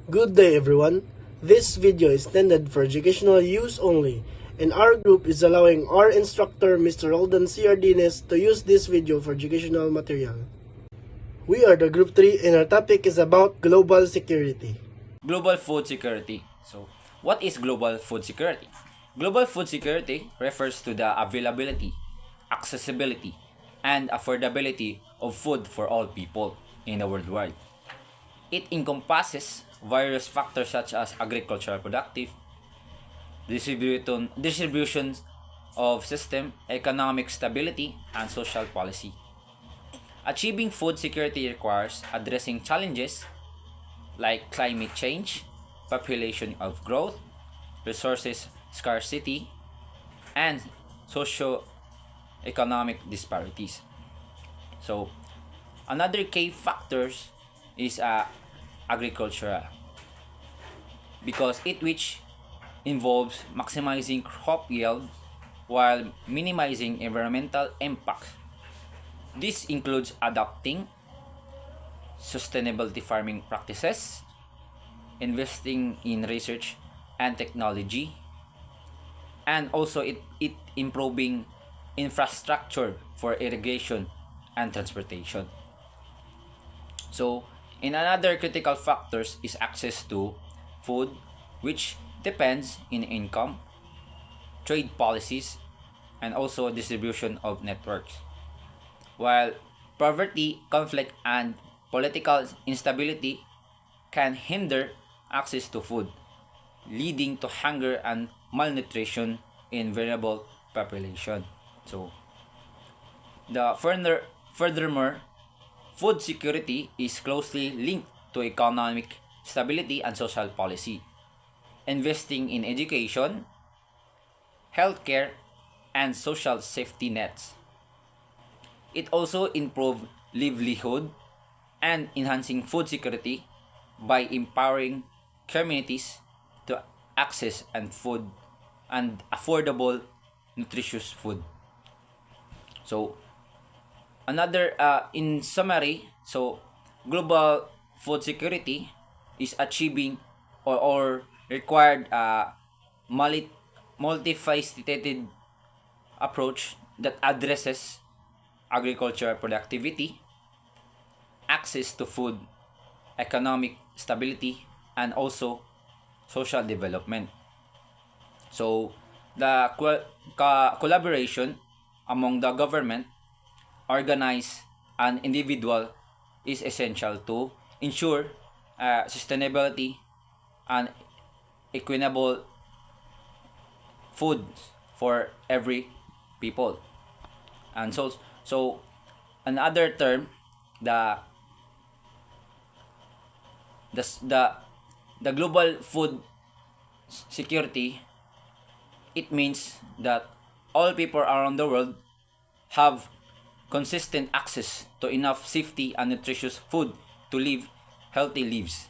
Good day everyone. This video is intended for educational use only, and our group is allowing our instructor Mr. Roldan Ciardines to use this video for educational material. We are the Group 3 and our topic is about global security. Global food security. So, what is global food security? Global food security refers to the availability, accessibility, and affordability of food for all people in the world wide. It encompasses various factors such as agricultural productive, distribution of system, economic stability, and social policy. Achieving food security requires addressing challenges like climate change, population of growth, resources scarcity, and socio-economic disparities. So, another key factors is agricultural because it which involves maximizing crop yield while minimizing environmental impact. This includes adopting sustainability farming practices, investing in research and technology, and also it improving infrastructure for irrigation and transportation. So, in another critical factors is access to food, which depends in income, trade policies, and also distribution of networks. While poverty, conflict, and political instability can hinder access to food, leading to hunger and malnutrition in vulnerable population. So, furthermore, food security is closely linked to economic stability and social policy. Investing in education, healthcare, and social safety nets. It also improves livelihood and enhancing food security by empowering communities to access and food and affordable nutritious food. So another in summary, so global food security is achieving or required multifaceted approach that addresses agricultural productivity, access to food, economic stability, and also social development. So, the collaboration among the government, organized, and individual is essential to ensure sustainability and equitable food for every people. And so another term, the the the, the global food security, it means that all people around the world have consistent access to enough safety and nutritious food to live healthy lives.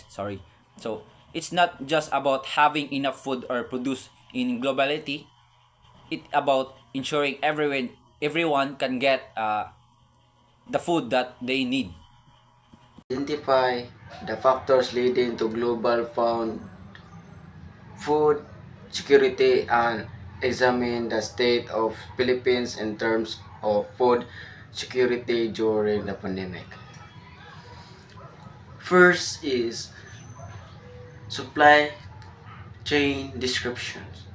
Sorry. So it's not just about having enough food or produce in globality. It's about ensuring everyone can get the food that they need. Identify the factors leading to global food security and examine the state of Philippines in terms of food security during the pandemic. First is supply chain descriptions.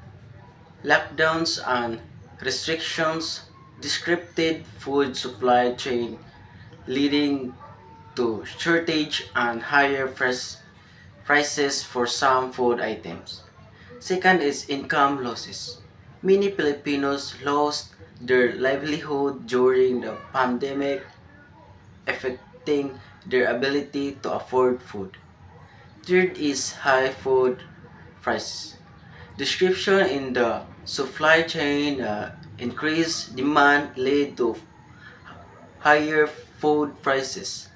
Lockdowns and restrictions disrupted food supply chain, leading to shortage and higher prices for some food items. Second is income losses. Many Filipinos lost their livelihood during the pandemic, affecting their ability to afford food. Third is high food prices. Description in the supply chain, increased demand led to higher food prices,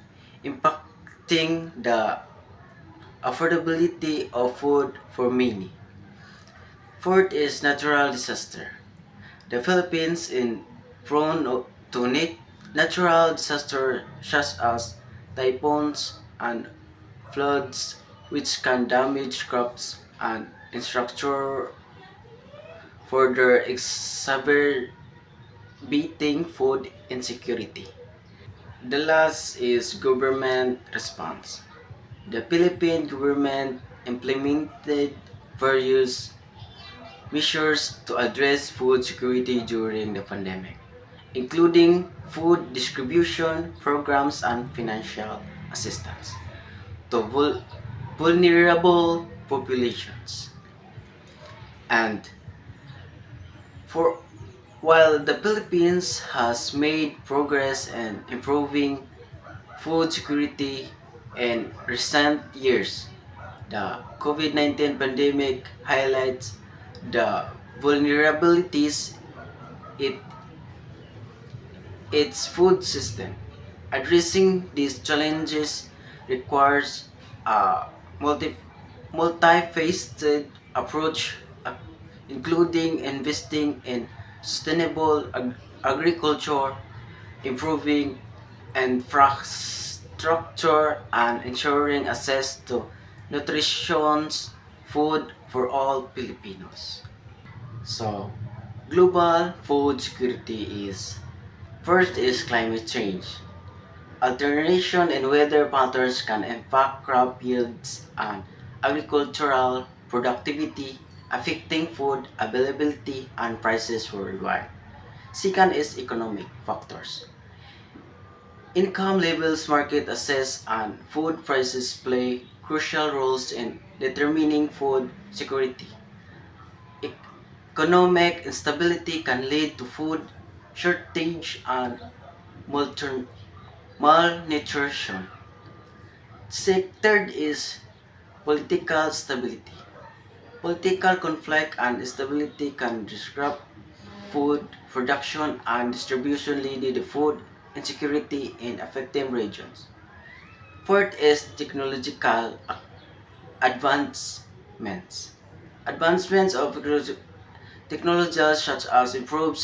impacting the affordability of food for many. Fourth is natural disaster. The Philippines is prone to natural disasters such as typhoons, and floods, which can damage crops and infrastructure, further exacerbating food insecurity. The last is government response. The Philippine government implemented various measures to address food security during the pandemic, including food distribution programs and financial assistance to vulnerable populations. And for while the Philippines has made progress in improving food security in recent years, the COVID-19 pandemic highlights the vulnerabilities it its food system. Addressing these challenges requires a multifaceted approach, including investing in sustainable agriculture, improving infrastructure, and ensuring access to nutritious food for all Filipinos. So, global food security is first is climate change. Alteration in weather patterns can impact crop yields and agricultural productivity, affecting food availability and prices worldwide. Second is economic factors. Income levels, market access, and food prices play crucial roles in determining food security. Economic instability can lead to food shortage and malnutrition. Third is political stability. Political conflict and instability can disrupt food production and distribution, leading to food insecurity in affected regions. Fourth is technological advancements. Advancements of technologies such as improved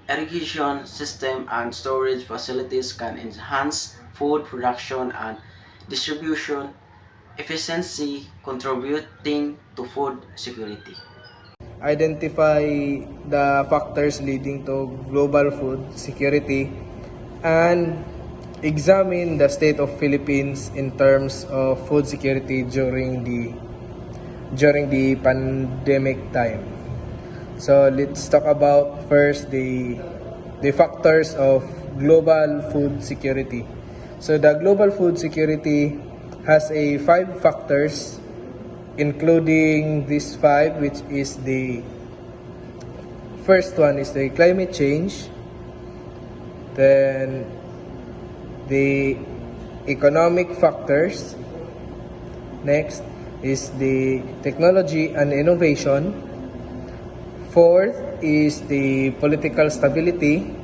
irrigation system and storage facilities can enhance food production and distribution efficiency, contributing to food security. Identify the factors leading to global food security, and examine the state of Philippines in terms of food security during the pandemic time. So let's talk about first the factors of global food security. So the global food security has a 5 factors, including these 5, which is the first one is the climate change, then the economic factors, next is the technology and innovation, fourth is the political stability,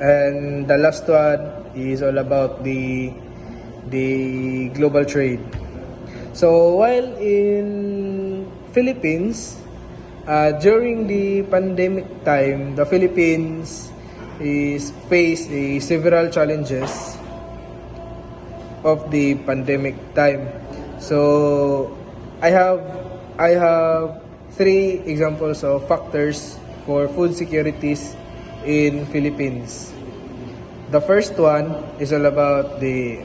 and the last one is all about the global trade. So while in Philippines, during the pandemic time, the Philippines is faced several challenges of the pandemic time. So I have 3 examples of factors for food securities in Philippines. The first one is all about the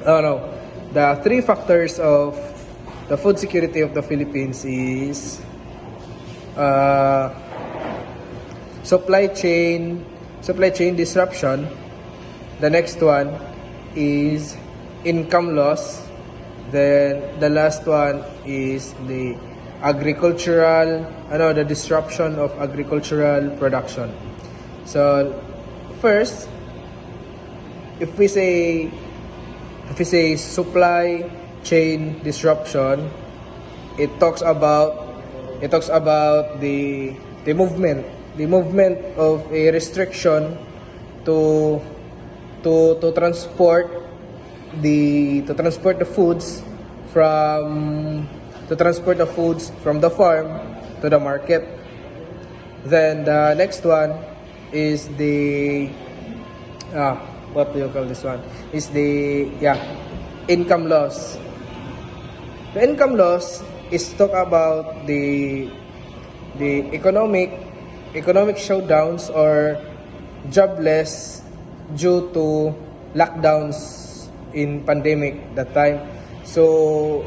3 factors of the food security of the Philippines is supply chain disruption. The next one is income loss. Then the last one is the the disruption of agricultural production. So first, if we say supply chain disruption, it talks about the movement of a restriction to transport the foods from the farm to the market. Then the next one is the what do you call this one? Is the income loss. The income loss is talk about the economic shutdowns or jobless due to lockdowns in pandemic that time. So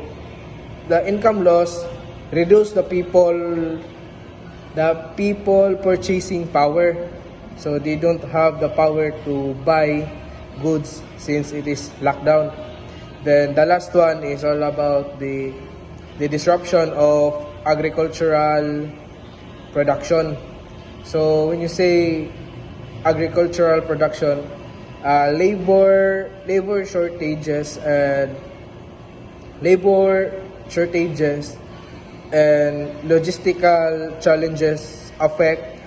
the income loss reduce the people purchasing power, so they don't have the power to buy goods since it is lockdown. Then the last one is all about the disruption of agricultural production. So when you say agricultural production, labor shortages and logistical challenges affect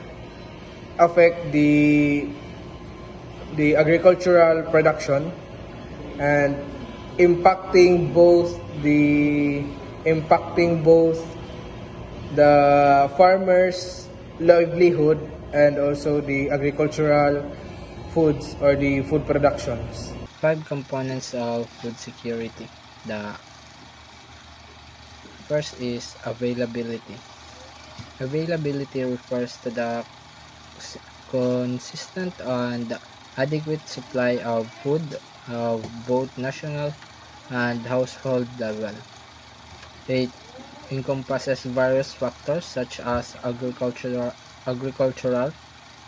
the agricultural production and impacting both the farmers' livelihood and also the agricultural foods or the food productions. 5 components of food security. The first is availability. Availability refers to the consistent and adequate supply of food of both national and household level. It encompasses various factors such as agricultural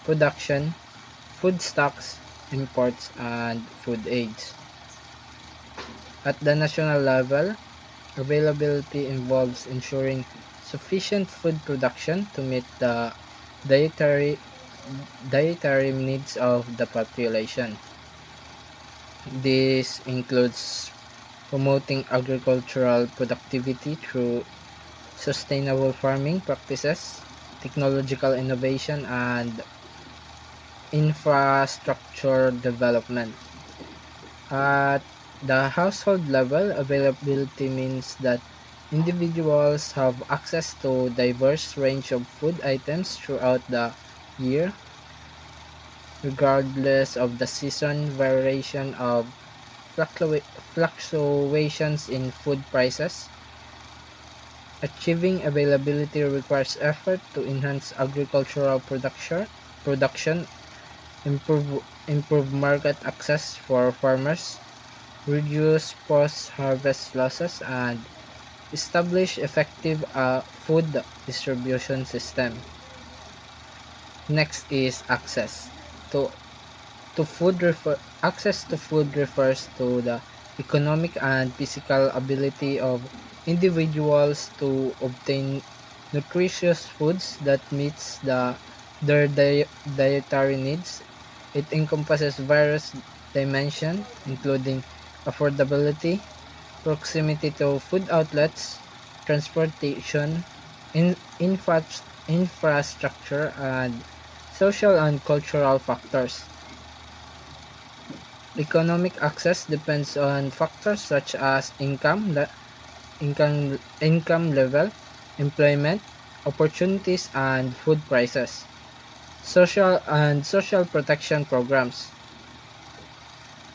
production, food stocks, imports, and food aids. At the national level, availability involves ensuring sufficient food production to meet the dietary needs of the population. This includes promoting agricultural productivity through sustainable farming practices, technological innovation, and infrastructure development. At the household level, availability means that individuals have access to diverse range of food items throughout the year, regardless of the season, variation of fluctuations in food prices. Achieving availability requires effort to enhance agricultural production, improve market access for farmers, reduce post-harvest losses, and establish effective food distribution system. Next is access. Access to food refers to the economic and physical ability of individuals to obtain nutritious foods that meets their dietary needs. It encompasses various dimensions, including affordability, proximity to food outlets, transportation, infrastructure, and social and cultural factors. Economic access depends on factors such as income level, employment opportunities, and food prices. Social protection programs.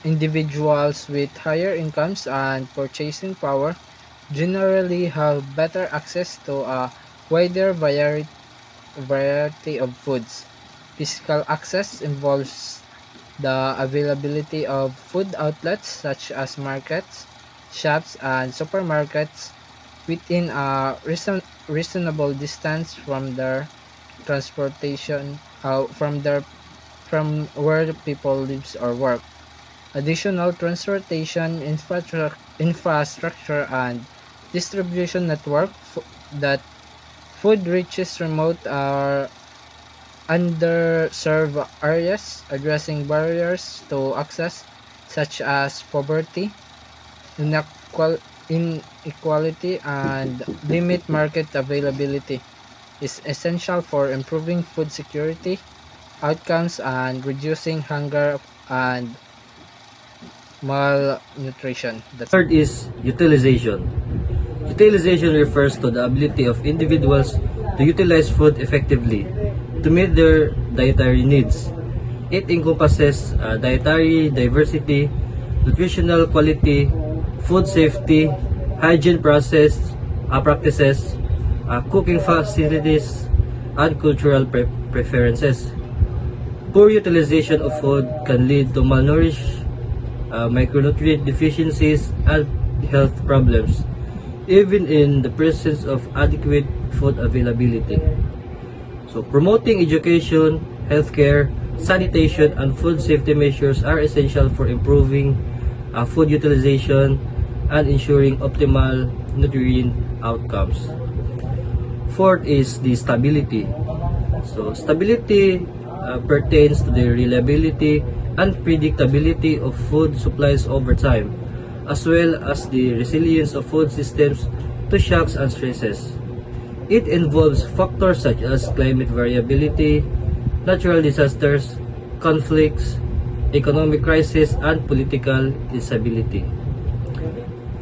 Individuals with higher incomes and purchasing power generally have better access to a wider variety of foods. Physical access involves the availability of food outlets such as markets, shops, and supermarkets within a reasonable distance from their transportation from where people lives or work. Additional transportation infrastructure and distribution network that food reaches remote or underserved areas, addressing barriers to access such as poverty, inequality, and limit market availability is essential for improving food security outcomes and reducing hunger and malnutrition. Third is utilization. Utilization refers to the ability of individuals to utilize food effectively to meet their dietary needs. It encompasses dietary diversity, nutritional quality, food safety, hygiene practices, cooking facilities, and cultural preferences. Poor utilization of food can lead to malnourished, micronutrient deficiencies, and health problems, even in the presence of adequate food availability. So, promoting education, healthcare, sanitation, and food safety measures are essential for improving food utilization and ensuring optimal nutrient outcomes. Fourth is the stability. So, stability pertains to the reliability and predictability of food supplies over time, as well as the resilience of food systems to shocks and stresses. It involves factors such as climate variability, natural disasters, conflicts, economic crisis, and political instability.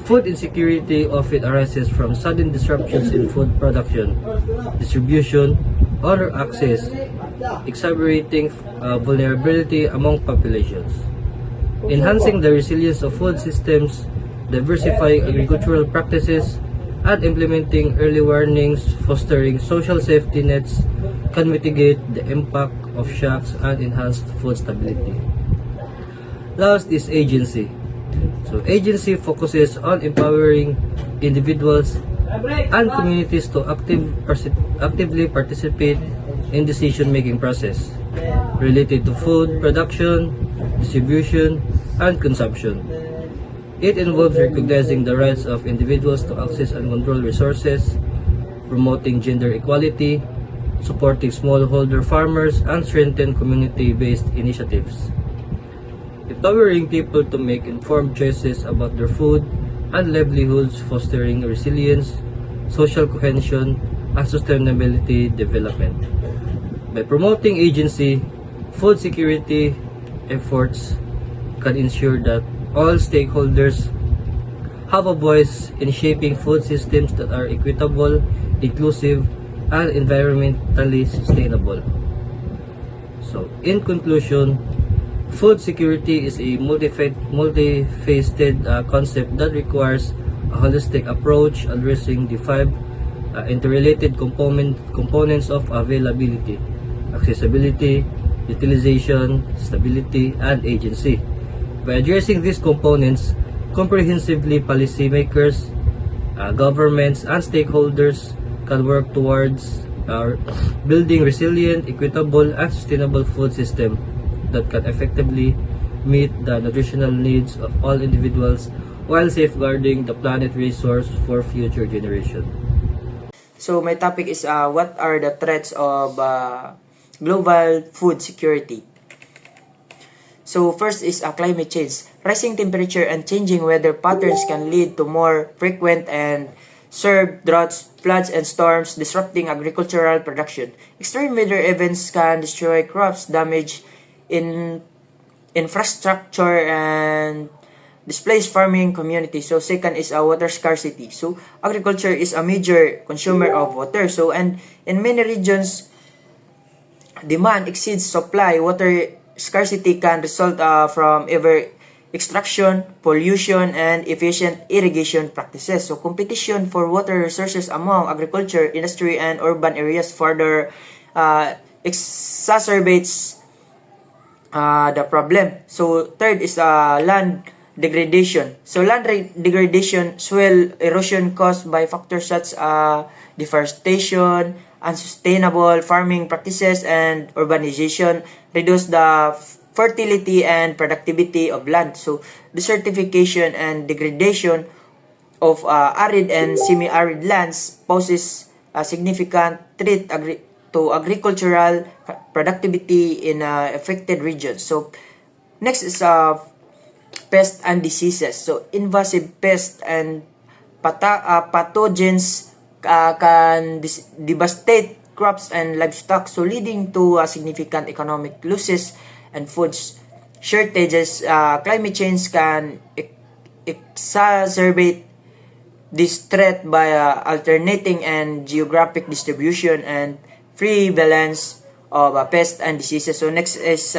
Food insecurity often arises from sudden disruptions in food production, distribution, or access, exacerbating vulnerability among populations. Enhancing the resilience of food systems, diversifying agricultural practices, and implementing early warnings, fostering social safety nets can mitigate the impact of shocks and enhance food stability. Last is agency. So agency focuses on empowering individuals and communities to actively participate in decision-making process related to food production, distribution, and consumption. It involves recognizing the rights of individuals to access and control resources, promoting gender equality, supporting smallholder farmers, and strengthening community-based initiatives. Empowering people to make informed choices about their food and livelihoods, fostering resilience, social cohesion, and sustainability development. By promoting agency, food security efforts can ensure that all stakeholders have a voice in shaping food systems that are equitable, inclusive, and environmentally sustainable. So, in conclusion, food security is a multifaceted concept that requires a holistic approach addressing the five interrelated components of availability, accessibility, utilization, stability, and agency. By addressing these components comprehensively, policymakers, governments, and stakeholders can work towards building resilient, equitable, and sustainable food system that can effectively meet the nutritional needs of all individuals while safeguarding the planet resource for future generations. So my topic is what are the threats of global food security? So first is climate change. Rising temperature and changing weather patterns can lead to more frequent and severe droughts, floods, and storms, disrupting agricultural production. Extreme weather events can destroy crops, damage infrastructure, and displace farming communities. So second is water scarcity. So agriculture is a major consumer of water. So and in many regions, demand exceeds supply. Water scarcity can result from extraction, pollution, and efficient irrigation practices. So competition for water resources among agriculture, industry, and urban areas further exacerbates the problem. So third is land degradation. So land degradation, soil erosion caused by factors such as deforestation, unsustainable farming practices, and urbanization reduce the fertility and productivity of land. So desertification and degradation of arid and semi-arid lands poses a significant threat to agricultural productivity in affected regions. So next is pests and diseases. So invasive pests and pathogens can devastate crops and livestock, so leading to significant economic losses and food shortages. Climate change can exacerbate this threat by alternating and geographic distribution and prevalence of pests and diseases. So next is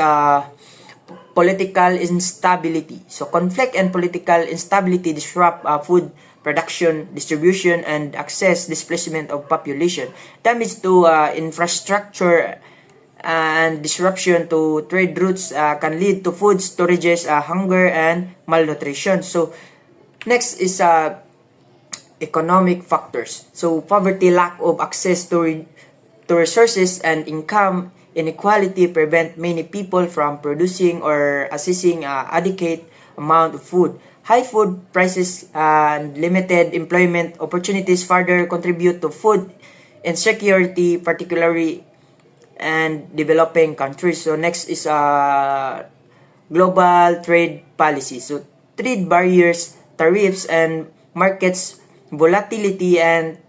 political instability. So conflict and political instability disrupt food production, distribution, and access, displacement of population. Damage to infrastructure and disruption to trade routes can lead to food storages, hunger, and malnutrition. So next is economic factors. So poverty, lack of access to resources, and income inequality prevent many people from producing or accessing adequate amount of food. High food prices and limited employment opportunities further contribute to food insecurity, particularly in developing countries. So next is global trade policy. So trade barriers, tariffs, and markets volatility and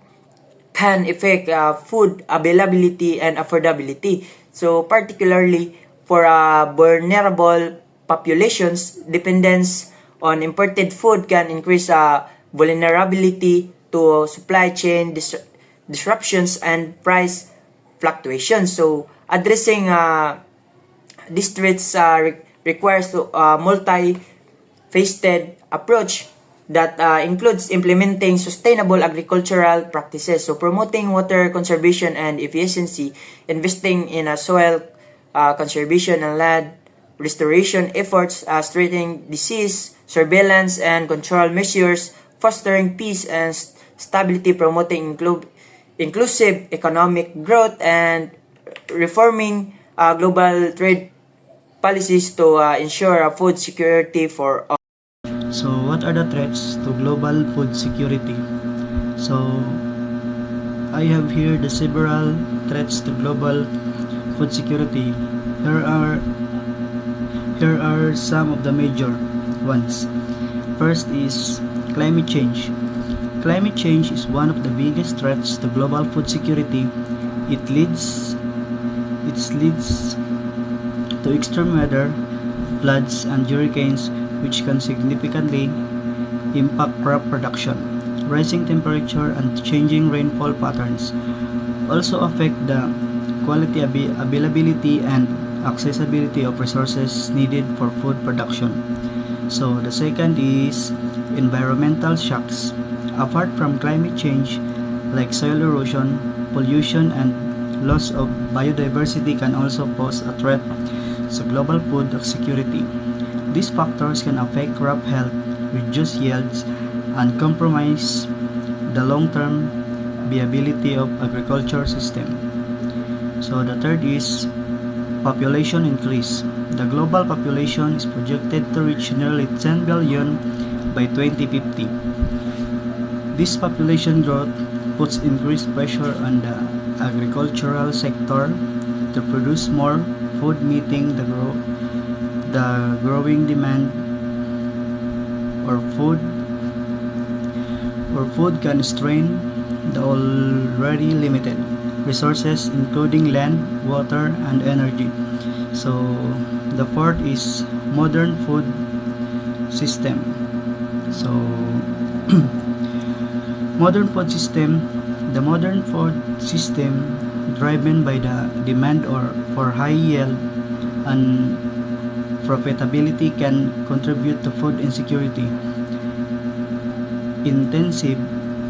can affect food availability and affordability. So particularly for vulnerable populations, dependence on imported food can increase vulnerability to supply chain disruptions and price fluctuations. So addressing these threats requires a multi-faceted approach that includes implementing sustainable agricultural practices, so promoting water conservation and efficiency, investing in soil conservation and land restoration efforts, strengthening disease surveillance and control measures, fostering peace and stability, promoting inclusive economic growth, and reforming global trade policies to ensure food security for all. So what are the threats to global food security? So I have here the several threats to global food security. Here are some of the major ones. First is climate change. Climate change is one of the biggest threats to global food security. It leads to extreme weather, floods, and hurricanes, which can significantly impact crop production. Rising temperature and changing rainfall patterns also affect the quality, availability, and accessibility of resources needed for food production. So the second is environmental shocks. Apart from climate change, like soil erosion, pollution, and loss of biodiversity can also pose a threat to global food security. These factors can affect crop health, reduce yields, and compromise the long-term viability of agriculture system. So the third is population increase. The global population is projected to reach nearly 10 billion by 2050. This population growth puts increased pressure on the agricultural sector to produce more food, meeting the growing demand or food can strain the already limited resources, including land, water, and energy. So the fourth is modern food system. So the modern food system driven by the demand for high yield and profitability can contribute to food insecurity. Intensive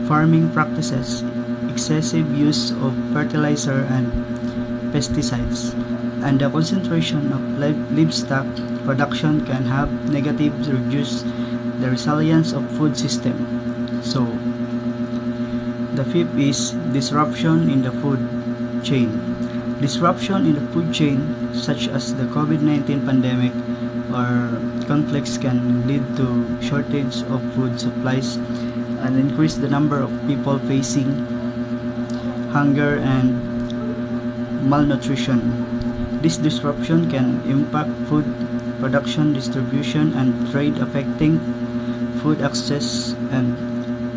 farming practices, excessive use of fertilizer and pesticides, and the concentration of livestock production can have negatively reduce the resilience of food system. So the fifth is disruption in the food chain. Disruption in the food chain, such as the COVID-19 pandemic or conflicts, can lead to shortage of food supplies and increase the number of people facing hunger and malnutrition. This disruption can impact food production, distribution, and trade, affecting food access and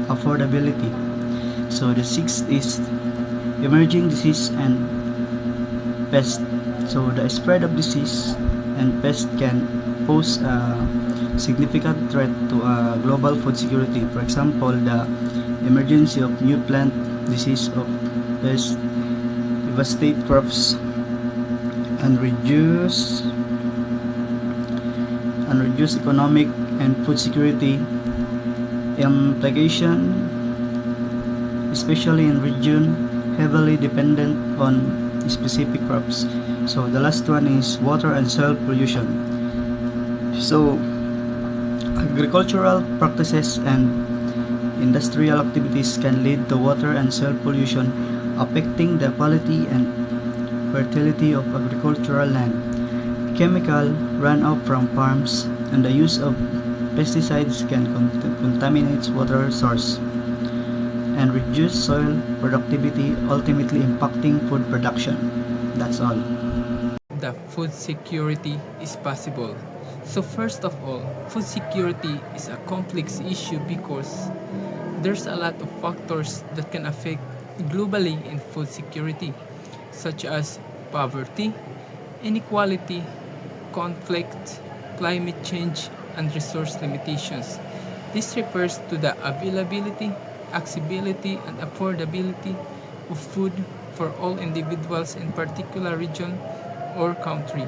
affordability. So the sixth is emerging disease and pest. So the spread of disease and pest can pose a significant threat to global food security. For example, the emergence of new plant disease of pest devastate crops and reduce economic and food security implication, especially in region heavily dependent on specific crops. So the last one is water and soil pollution. So agricultural practices and industrial activities can lead to water and soil pollution, affecting the quality and fertility of agricultural land. Chemical runoff from farms and the use of pesticides can contaminate water source and reduce soil productivity, ultimately impacting food production. That's all. The food security is possible. So first of all, food security is a complex issue because there's a lot of factors that can affect globally in food security, such as poverty, inequality, conflict, climate change, and resource limitations. This refers to the availability, accessibility, and affordability of food for all individuals in particular region or country.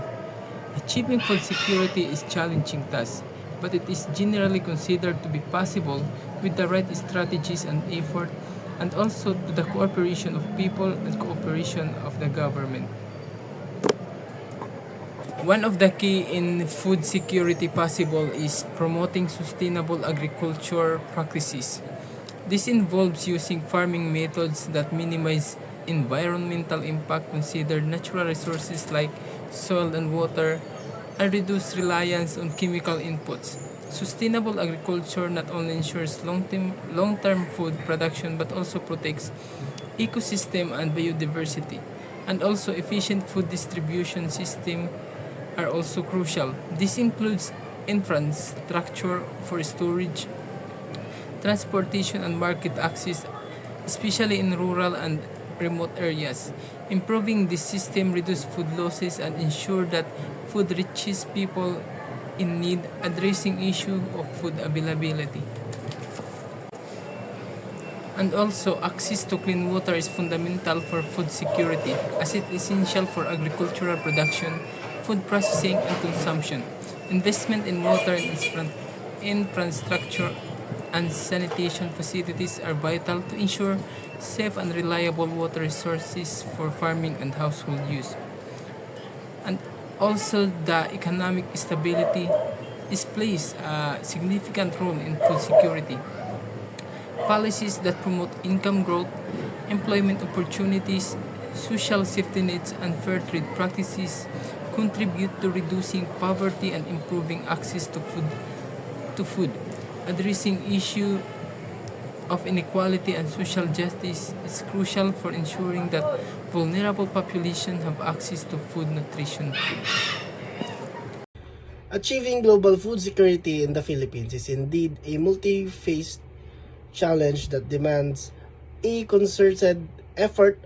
Achieving food security is a challenging task, but it is generally considered to be possible with the right strategies and effort, and also to the cooperation of people and cooperation of the government. One of the key in food security possible is promoting sustainable agriculture practices. This involves using farming methods that minimize environmental impact, consider natural resources like soil and water, and reduce reliance on chemical inputs. Sustainable agriculture not only ensures long-term food production but also protects ecosystem and biodiversity. And also efficient food distribution system are also crucial. This includes infrastructure for storage, transportation and market access, especially in rural and remote areas. Improving this system reduces food losses and ensure that food reaches people in need, addressing issue of food availability. And also, access to clean water is fundamental for food security, as it is essential for agricultural production, food processing, and consumption. Investment in water infrastructure and sanitation facilities are vital to ensure safe and reliable water resources for farming and household use. And also, the economic stability plays a significant role in food security. Policies that promote income growth, employment opportunities, social safety nets, and fair trade practices contribute to reducing poverty and improving access to food. Addressing issue of inequality and social justice is crucial for ensuring that vulnerable populations have access to food nutrition. Achieving global food security in the Philippines is indeed a multi-faced challenge that demands a concerted effort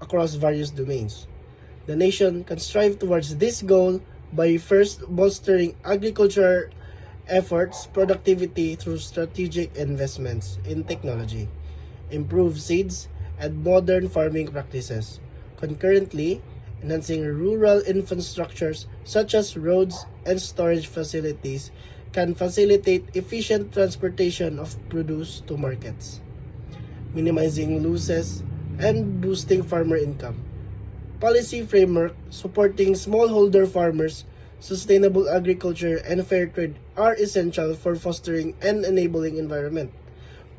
across various domains. The nation can strive towards this goal by first bolstering agriculture efforts, productivity through strategic investments in technology, improved seeds, and modern farming practices. Concurrently, enhancing rural infrastructures such as roads and storage facilities can facilitate efficient transportation of produce to markets, minimizing losses and boosting farmer income. Policy framework supporting smallholder farmers, sustainable agriculture, and fair trade are essential for fostering an enabling environment.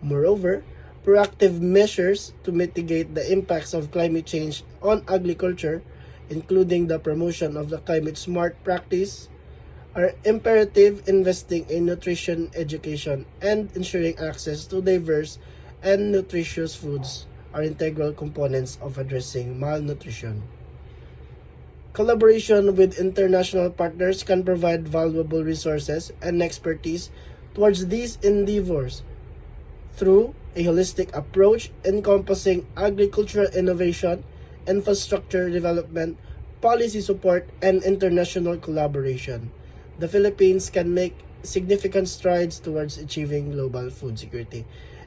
Moreover, proactive measures to mitigate the impacts of climate change on agriculture, including the promotion of the climate-smart practice, are imperative. Investing in nutrition education and ensuring access to diverse and nutritious foods are integral components of addressing malnutrition. Collaboration with international partners can provide valuable resources and expertise towards these endeavors through a holistic approach encompassing agricultural innovation, infrastructure development, policy support, and international collaboration. The Philippines can make significant strides towards achieving global food security.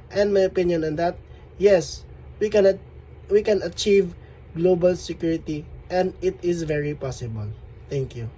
And my opinion on that, yes, we can achieve global security and it is very possible. Thank you.